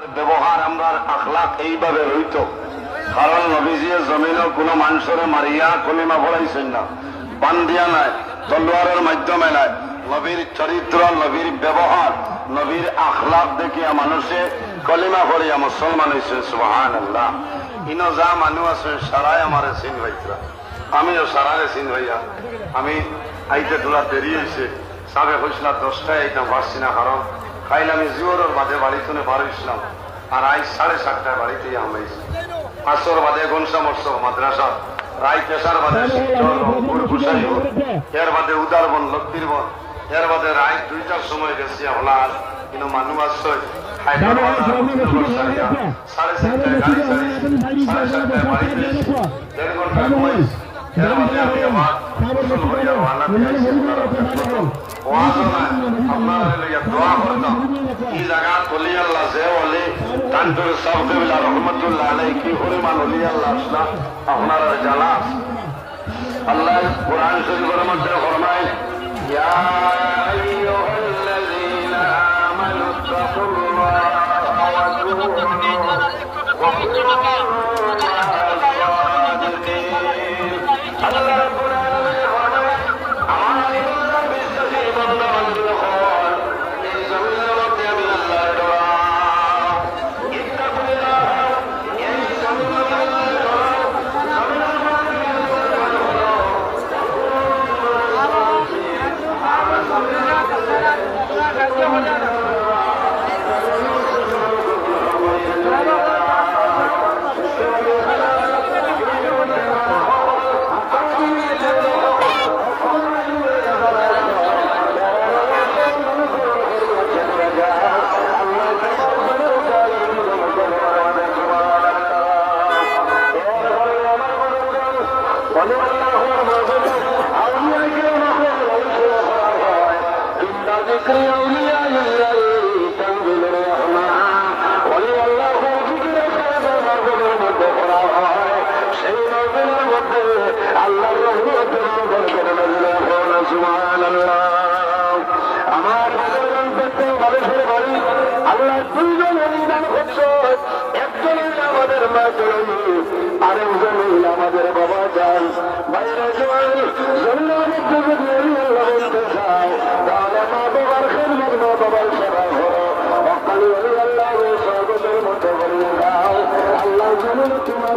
ব্যবহার আমরা আখলাক এইভাবে রইত। কারণ নবীজি জমিনও কোনো মানুষের মারিয়া কলিমা পড়াইছেন না, বান্দিয়া নাই, তলোয়ারের মাধ্যমে নাই। নবীর চরিত্র, নবীর ব্যবহার, নবীর আখলাক দেখিয়া মানুষে কলিমা পড়িয়া মুসলমান হয়েছে। সুবহানাল্লাহ। ইনো যা মানুষ আছে সারাই আমার চিন ভাইরা, আমিও সারারে চিন ভাইয়া। আমি আইতে তোলা দেরি হয়েছে, সাবে হয়েছিল 10টায় আইতাম, পারছি না। কারণ কাইল আমি জিওরের বাদে বাড়িতে বার হয়েছিলাম, আর আজ 7:30টায় বাড়িতেই আমাইছি। 500 বাদে গনসা মৎস্য মাদ্রাসা, রায় পেশার বাদে শিবচর, রংপুর, গোসাইপুর, এর বাদে উদারবন, লক্ষ্মীরবন, এর বাদে রায় 2টার সময় গেছি আপনার। কিন্তু মানুষ আসছে 4:30টায় গাড়ি চালিয়েছি, 7:30টায় বাড়িতে 1.5 ঘন্টা ঘুমাইছি। এর বাদে আমি আমার গোসল করিয়া রান্না দিয়েছি। আপনার দোয়া করতাম এই জায়গা অলি আল্লাহ যে অলি তান্তুর সাহেব রহমতুল্লাহ আলাই কি পরিমাণ অলি আল্লাহ আসলা আপনার জানা। আল্লাহ কোরআন শরীফের মধ্যে ফরমায়, ইয়া আইয়ুহাল্লাযীনা আমানু তাকুল্লাহা ওয়া কুনু আল্লাহ রাব্বুল আলামিন ফরমায়, আমার ইল্লা বিশ্বাসী বান্দা বান্দী হল এই জমিনের মধ্যে আমি আল্লাহর দোয়া ইত্তাকুল্লাহ, এই জমিনের মধ্যে জমিনের মধ্যে আমাদের বাবা যান বাইরে যান জমিনের মধ্যে যদি আল্লাহ বলতে চাও তাহলে মা বাবার খেদমত, মা বাবার সেবা করো। অকালি আল্লাহ স্বাগতের মধ্যে বলিয়ে দাও, আল্লাহ জমিন তোমার